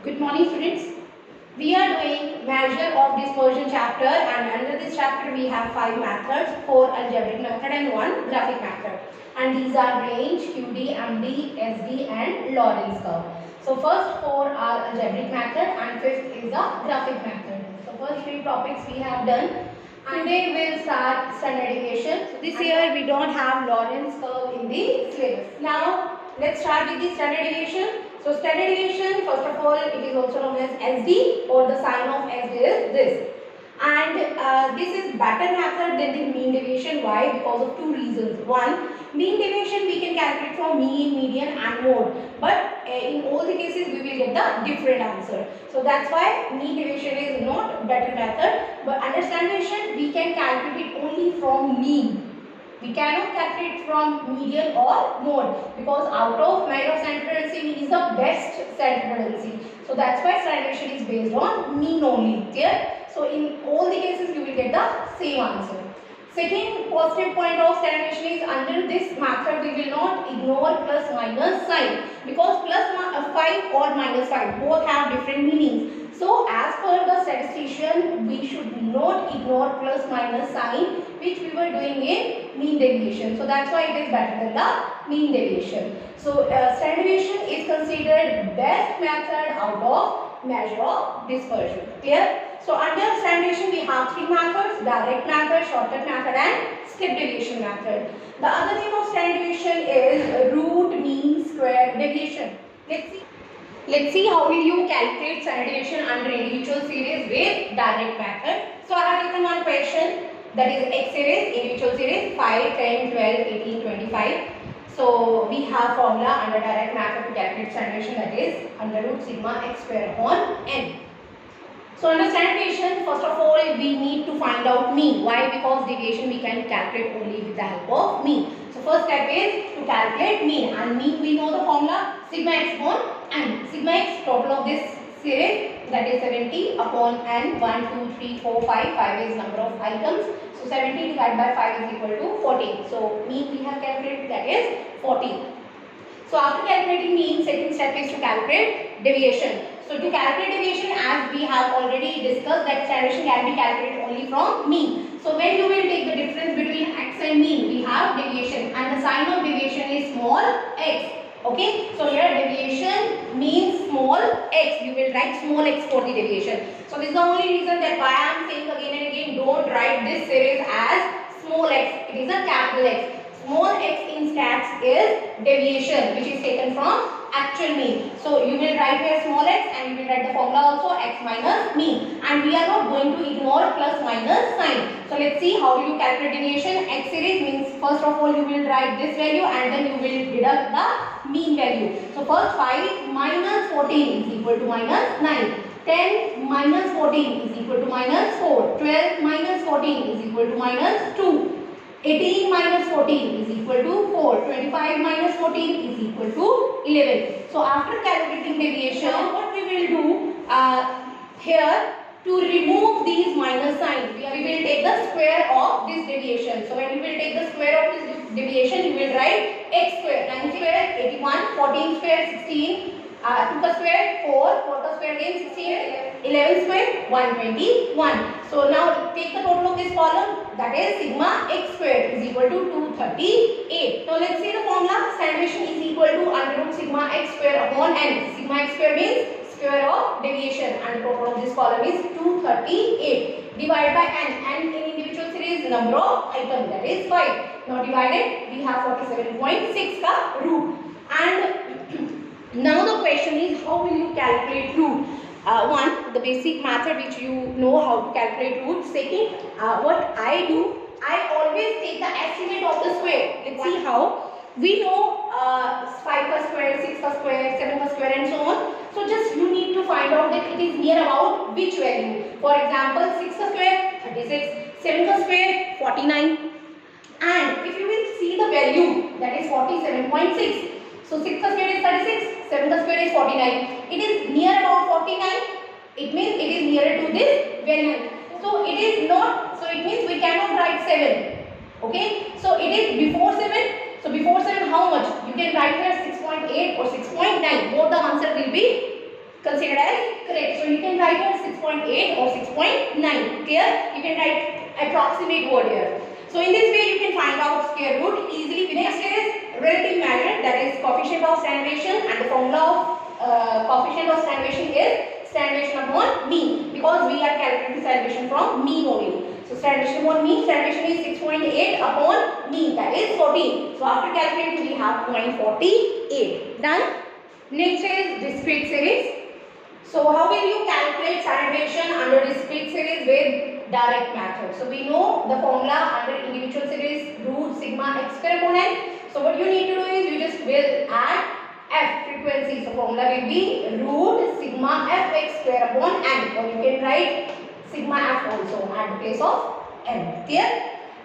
Good morning, students. We are doing measure of dispersion chapter, and under this chapter we have 5 methods, 4 algebraic method and 1 graphic method. And these are range, QD, MD, SD and Lorentz curve. So first 4 are algebraic method and 5th is the graphic method. So first 3 topics we have done. Today we'll start standard deviation. So this year we don't have Lorentz curve in the syllabus. Now let's start with the standard deviation. So standard deviation, first of all, it is also known as SD, or the sign of SD is this. And this is better method than the mean deviation. Why? Because of 2 reasons. One, mean deviation we can calculate from mean, median and mode. But in all the cases we will get the different answer. So that's why mean deviation is not better method. But under standard deviation we can calculate it only from mean. We cannot calculate from median or mode, because out of measure of standard tendency, mean is the best standard tendency. So that's why standard deviation is based on mean only. Clear? So in all the cases you will get the same answer. Second positive point of standard deviation is, under this method we will not ignore plus minus sign, because plus 5 or minus 5 both have different meanings. So as per the statistician, we should not ignore plus minus sign, which we were doing in mean deviation. So that's why it is better than the mean deviation. So standard deviation is considered best method out of measure of dispersion. Clear? So under standard deviation we have 3 methods: direct method, shortcut method and skip deviation method. The other name of standard deviation is root mean square deviation. Let's see how will you calculate standard deviation under individual series with direct method. So I have taken one question, that is X series, individual series 5, 10, 12, 18, 25. So we have formula under direct method to calculate standard deviation, that is under root sigma x square upon n. So under standard deviation, first of all we need to find out mean. Why? Because deviation we can calculate only with the help of mean. So first step is to calculate mean, and mean we know the formula sigma x upon n. Sigma x, total of this series, that is 70 upon n. 1, 2, 3, 4, 5. 5 is number of items. So 70 divided by 5 is equal to 14. So mean we have calculated, that is 14. So after calculating mean, second step is to calculate deviation. So to calculate deviation, as we have already discussed, that standard deviation can be calculated only from mean. So when you will take the difference between x and mean, we have deviation, and the sign of deviation is small x. Okay, so here deviation means small x. You will write small x for the deviation. So this is the only reason that why I am saying again and again, don't write this series as small x. It is a capital X. Small x in stats is deviation, which is taken from actual mean. So you will write here small x, and you will write the formula also x minus mean. And we are not going to ignore plus minus sign. So let's see how do you calculate deviation. X series means first of all you will write this value, and then you will deduct the mean value. So first 5 minus 14 is equal to minus 9. 10 minus 14 is equal to minus 4. 12 minus 14 is equal to minus 2. 18 minus 14 is equal to 4. 25 minus 14 is equal to 11. So after calculating deviation, what we will do here, to remove these minus signs, we will take the square of this deviation. So when you will take the square of this deviation, you will write x square. 9 square 81, 14 square 16, 2 square 4, 4 square again 16, 11 square 121. So now take the total of this column, that is sigma x square is equal to 238. So let's see the formula. Standard deviation is equal to under root sigma x square upon n. Sigma x square means square of deviation, and total of this column is 238. Divided by n. N in individual series number of items, that is 5. Now divided, we have 47.6 ka root. And now the question is, how will you calculate root? One, the basic method which you know how to calculate root. Second, what I do, I always take the estimate of the square. Let's see how. We know 5 per square, 6 per square, 7 per square and so on. So just you need to find out that it is near about which value. For example, 6 per square, 36, 7 per square, 49. And if you will see the value, that is 47.6. So 6 per square is 36, 7 per square is 49. It is near about 49. It means it is nearer to this value. So it is not, so it means we cannot write 7. Okay. So it is before 7. So before 7 how much? You can write here 6.8 or 6.9. Both the answer will be considered as correct. So you can write as 6.8 or 6.9. Clear? You can write approximate word here. So in this way you can find out square root easily. Next is relative measure, that is coefficient of standard deviation, and the formula of coefficient of standard deviation is standard deviation upon mean, because we are calculating standard deviation from mean only. So standard deviation upon mean, standard deviation is 6.8 upon mean, that is 14. So after calculating we have 0.48. Done. Next is discrete series. So how will you calculate standard deviation under discrete series with direct method? So we know the formula under individual series, root sigma x square upon n. So what you need to do is you just will add f, frequency. So formula will be root sigma f x square upon n, or you can write sigma f also at the place of n. Clear?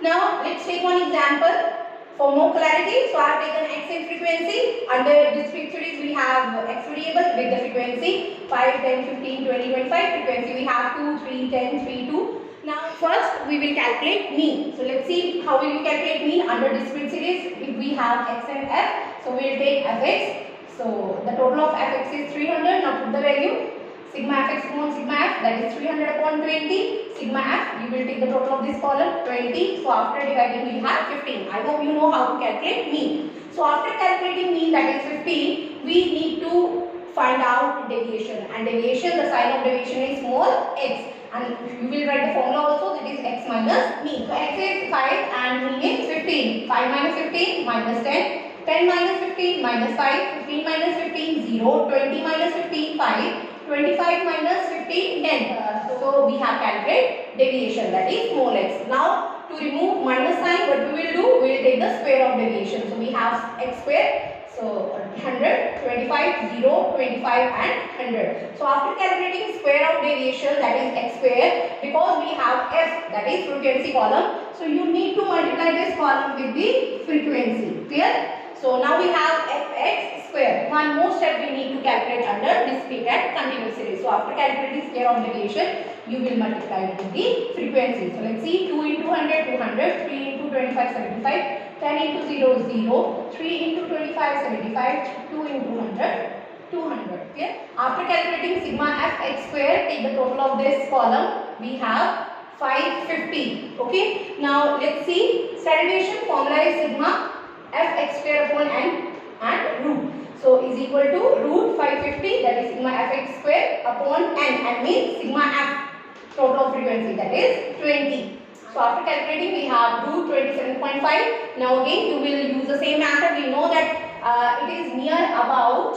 Now let's take one example for more clarity. So I have taken x in frequency. Under discrete series we have x variable with the frequency 5, 10, 15, 20, 25. Frequency we have 2, 3, 10, 3, 2. Now first we will calculate mean. So let's see how will you calculate mean under discrete series. If we have x and f, so we will take fx. So the total of fx is 300. Now put the value sigma fx upon sigma f, that is 300 upon 20. Sigma f, you will take the total of this column 20. So after dividing we have 15. I hope you know how to calculate mean. So after calculating mean, that is 15, we need to find out deviation. And deviation, the sign of deviation is small x. And you will write the formula also, that is x minus mean. So x is 5 and mean is 15. 5 minus 15 minus 10. 10 minus 15 minus 5. 15 minus 15 0. 20 minus 15 5. 25 minus 15 10. So we have calculated deviation, that is small x. Now to remove minus sign, what we will do, we will take the square of deviation. So we have x square. So 100, 25, 0, 25 and 100. So after calculating square of deviation, that is x square, because we have f, that is frequency column. So you need to multiply this column with the frequency. Clear? So now we have fx square. One more step we need to calculate under discrete and continuous series. So after calculating square of deviation, you will multiply it with the frequency. So let's see, 2 into 100, 200, 3 into 25, 75. 10 into 0, 0, 3 into 25, 75, 2 into 100, 200. Okay? After calculating sigma fx square, take the total of this column, we have 550. Okay? Now let's see, standard deviation formula is sigma fx square upon n and root. So is equal to root 550, that is sigma fx square upon n, and means sigma f, total frequency, that is 20. So after calculating we have root 27.5. Now again you will use the same method. We know that it is near about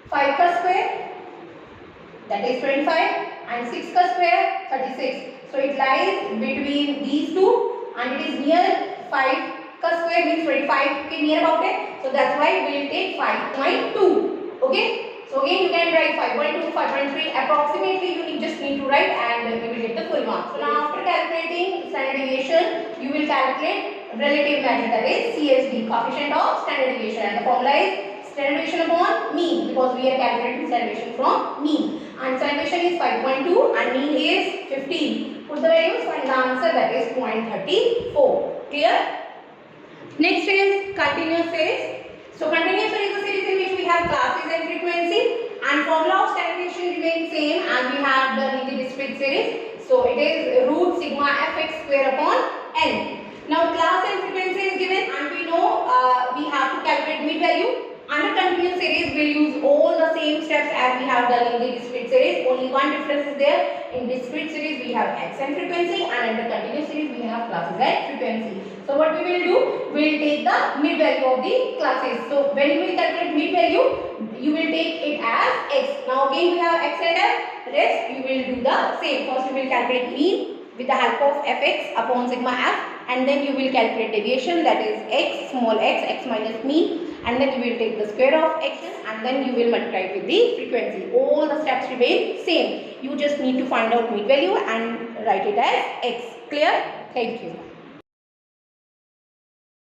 5 ka square, that is 25, and 6 ka square, 36. So it lies between these two, and it is near 5 ka square means 25, okay, near about it. So that's why we will take 5.2. Okay. So again you can write 5.2, 5.3, approximately you just need to write, and you will get the full mark. So now after calculating standard deviation, you will calculate relative measure, that is CSD, coefficient of standard deviation, and the formula is standard deviation upon mean, because we are calculating standard deviation from mean, and standard deviation is 5.2 and mean is 15. Put the values, find the answer, that is 0.34. Clear? Next is continuous series. So continuous series is a series in which we have classes and frequency, and formula of standard deviation remains same as we have done in the discrete series. So it is root sigma fx square upon n. Now class and frequency is given, and we know we have to calculate mid value. Under continuous series we will use all the same steps as we have done in the discrete series. Only one difference is there. In discrete series we have x and frequency, and in the continuous series we have classes and frequency. So what we will do, we will take the mid value of the classes. So when you will calculate mid value, you will take it as x. Now again we have x and f, rest you will do the same. First you will calculate mean with the help of fx upon sigma f, and then you will calculate deviation, that is x, small x, x minus mean, and then you will take the square of x, and then you will multiply it with the frequency. All the steps remain same. You just need to find out mid value and write it as x. Clear? Thank you.